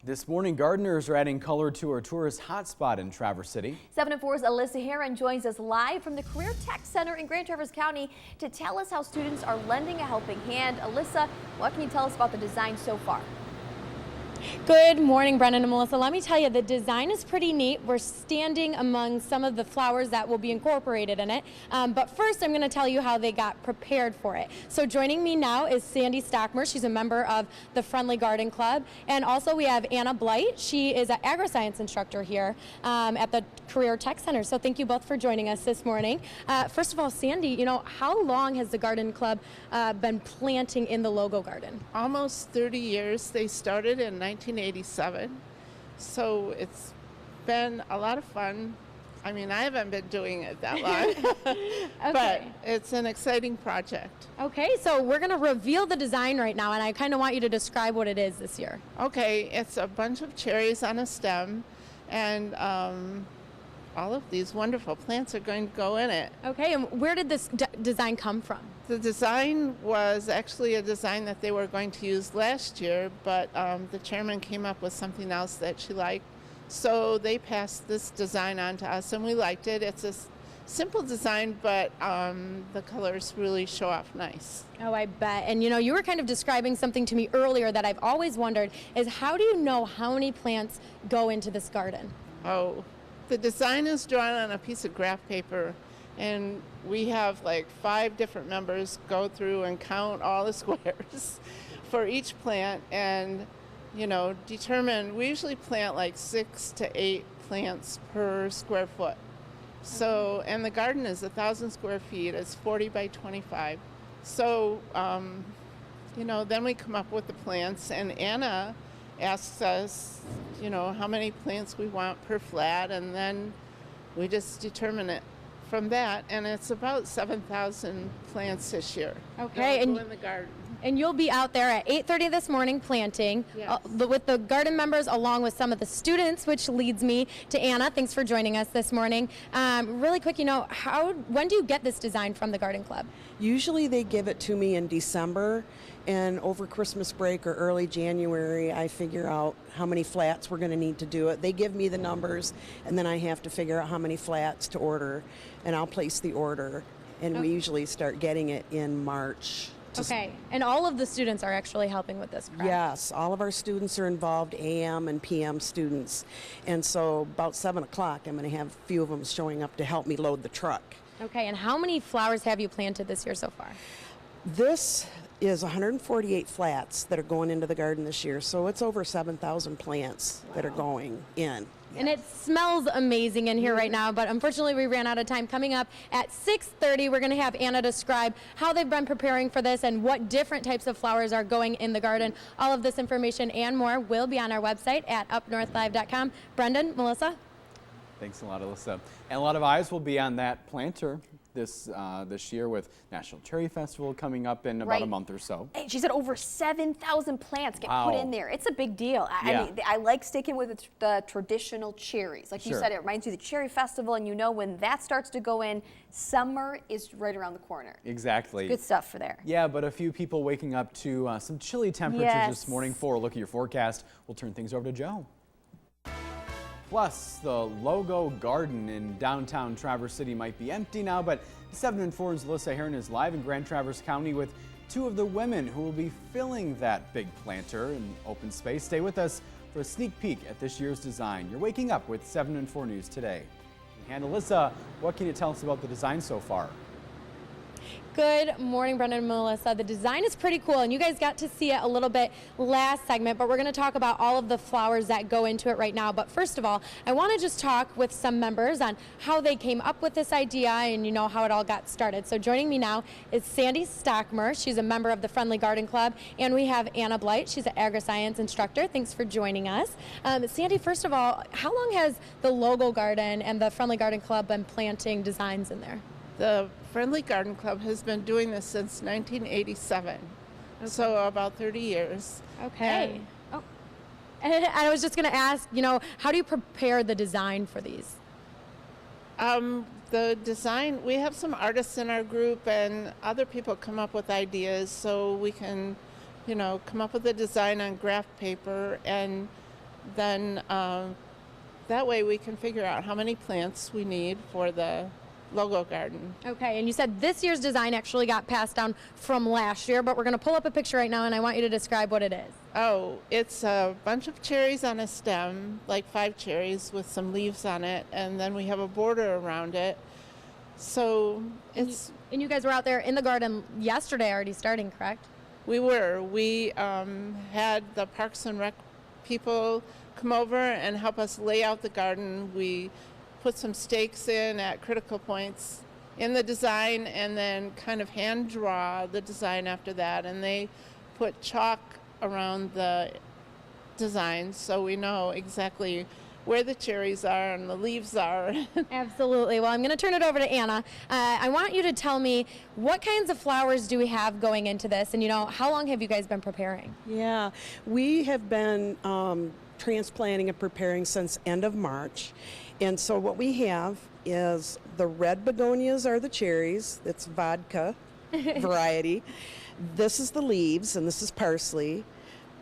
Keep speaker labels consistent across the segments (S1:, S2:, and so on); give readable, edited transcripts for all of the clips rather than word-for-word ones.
S1: This morning, gardeners are adding color to our tourist hotspot in Traverse City.
S2: 7 and 4's Alyssa Heron joins us live from the Career Tech Center in Grand Traverse County to tell us how students are lending a helping hand. Alyssa, what can you tell us about the design so far?
S3: Good morning, Brendan and Melissa. Let me tell you, the design is pretty neat. We're standing among some of the flowers that will be incorporated in it. But first, I'm going to tell you how they got prepared for it. So joining me now is Sandy Stockmer. She's a member of the Friendly Garden Club. And also we have Anna Blight. She is an agri-science instructor here at the Career Tech Center. So thank you both for joining us this morning. First of all, Sandy, how long has the Garden Club been planting in the logo garden?
S4: Almost 30 years. They started in 1987, so it's been a lot of fun. I mean, I haven't been doing it that long,
S3: Okay.
S4: but it's an exciting project.
S3: Okay, so we're going to reveal the design right now, and I kind of want you to describe what it is this year.
S4: Okay, it's a bunch of cherries on a stem, and all of these wonderful plants are going to go in it.
S3: Okay, and where did this design come from?
S4: The design was actually a design that they were going to use last year, but the chairman came up with something else that she liked. So they passed this design on to us, and we liked it. It's a simple design, but the colors really show off nice.
S3: Oh, I bet. And you were kind of describing something to me earlier that I've always wondered is how do you know how many plants go into this garden?
S4: Oh, the design is drawn on a piece of graph paper, and we have like 5 different members go through and count all the squares for each plant and determine. We usually plant like 6 to 8 plants per square foot. So, and the garden is 1,000 square feet. It's 40 by 25. So, then we come up with the plants, and Anna asks us, how many plants we want per flat, and then we just determine it from that, and it's about 7,000 plants this year.
S3: Okay,
S4: and in the garden.
S3: And you'll be out there at 8:30 this morning planting.
S4: Yes.
S3: With the garden members along with some of the students, which leads me to Anna. Thanks for joining us this morning. Really quick, when do you get this design from the Garden Club?
S5: Usually they give it to me in December, and over Christmas break or early January I figure out how many flats we're going to need to do it. They give me the numbers, and then I have to figure out how many flats to order, and I'll place the order, and we usually start getting it in March.
S3: Okay, and all of the students are actually helping with this, correct?
S5: Yes, all of our students are involved, AM and PM students, and so about 7 o'clock I'm going to have a few of them showing up to help me load the truck.
S3: Okay, and how many flowers have you planted this year so far?
S5: This is 148 flats that are going into the garden this year, so it's over 7,000 plants that are going in.
S3: And it smells amazing in here right now, but unfortunately we ran out of time. Coming up at 6:30, we're going to have Anna describe how they've been preparing for this and what different types of flowers are going in the garden. All of this information and more will be on our website at UpNorthLive.com. Brendan, Melissa?
S1: Thanks a lot, Alyssa. And a lot of eyes will be on that planter this year with National Cherry Festival coming up in about a month or so.
S2: She said over 7,000 plants get put in there. It's a big deal.
S1: Yeah.
S2: I mean, I like sticking with the traditional cherries. Like you said, it reminds you of the Cherry Festival, and when that starts to go in, summer is right around the corner.
S1: Exactly.
S2: Good stuff for there.
S1: Yeah, but a few people waking up to some chilly temperatures this morning. For a look at your forecast, we'll turn things over to Joe. Plus, the logo garden in downtown Traverse City might be empty now, but 7 and 4's Alyssa Heron is live in Grand Traverse County with 2 of the women who will be filling that big planter in open space. Stay with us for a sneak peek at this year's design. You're waking up with 7 and 4 News today. And Alyssa, what can you tell us about the design so far?
S3: Good morning, Brendan and Melissa. The design is pretty cool, and you guys got to see it a little bit last segment, but we're going to talk about all of the flowers that go into it right now. But first of all, I want to just talk with some members on how they came up with this idea and how it all got started. So joining me now is Sandy Stockmer. She's a member of the Friendly Garden Club, and we have Anna Blight. She's an agri-science instructor. Thanks for joining us. Sandy, first of all, how long has the logo garden and the Friendly Garden Club been planting designs in there?
S4: The Friendly Garden Club has been doing this since 1987, so about 30 years.
S3: Okay. And I was just going to ask, how do you prepare the design for these?
S4: The design, we have some artists in our group, and other people come up with ideas, so we can, come up with a design on graph paper, and then that way we can figure out how many plants we need for the logo garden.
S3: Okay, and you said this year's design actually got passed down from last year, but we're going to pull up a picture right now and I want you to describe what it is.
S4: Oh, it's a bunch of cherries on a stem, like 5 cherries with some leaves on it, and then we have a border around it. So it's...
S3: And you guys were out there in the garden yesterday already starting, correct?
S4: We were. We had the Parks and Rec people come over and help us lay out the garden. We put some stakes in at critical points in the design and then kind of hand draw the design after that. And they put chalk around the design so we know exactly where the cherries are and the leaves are.
S3: Absolutely. Well, I'm going to turn it over to Anna. I want you to tell me what kinds of flowers do we have going into this, and how long have you guys been preparing?
S5: Yeah, we have been transplanting and preparing since end of March. And so what we have is the red begonias are the cherries. It's vodka variety. This is the leaves, and this is parsley.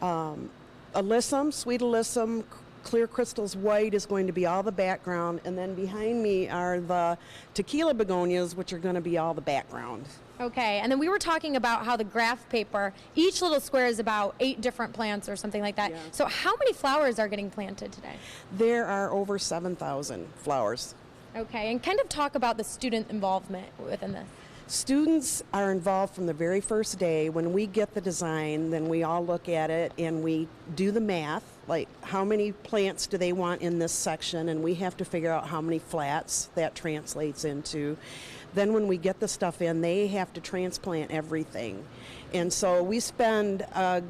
S5: Alyssum, sweet alyssum, clear crystals white is going to be all the background. And then behind me are the tequila begonias, which are going to be all the background.
S3: Okay, and then we were talking about how the graph paper, each little square is about 8 different plants or something like that.
S5: Yeah.
S3: So how many flowers are getting planted today?
S5: There are over 7,000 flowers.
S3: Okay, and kind of talk about the student involvement within this.
S5: Students are involved from the very first day. When we get the design, then we all look at it and we do the math, like how many plants do they want in this section, and we have to figure out how many flats that translates into. Then when we get the stuff in, they have to transplant everything. And so we spend a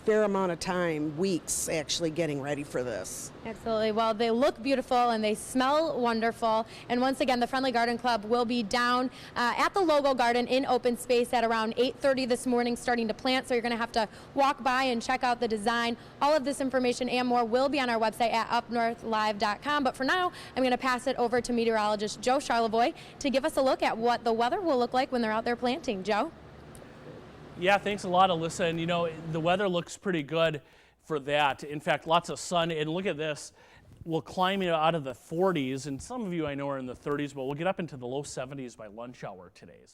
S5: fair amount of time, weeks, actually getting ready for this.
S3: Absolutely. Well, they look beautiful and they smell wonderful. And once again, the Friendly Garden Club will be down at the logo garden in open space at around 8:30 this morning starting to plant. So you're going to have to walk by and check out the design. All of this information and more will be on our website at UpNorthLive.com. But for now, I'm going to pass it over to meteorologist Joe Charlevoix to give us a look at what the weather will look like when they're out there planting. Joe?
S6: Yeah, thanks a lot, Alyssa. And the weather looks pretty good for that. In fact, lots of sun. And look at this. We'll climb out of the 40s, and some of you I know are in the 30s, but we'll get up into the low 70s by lunch hour today.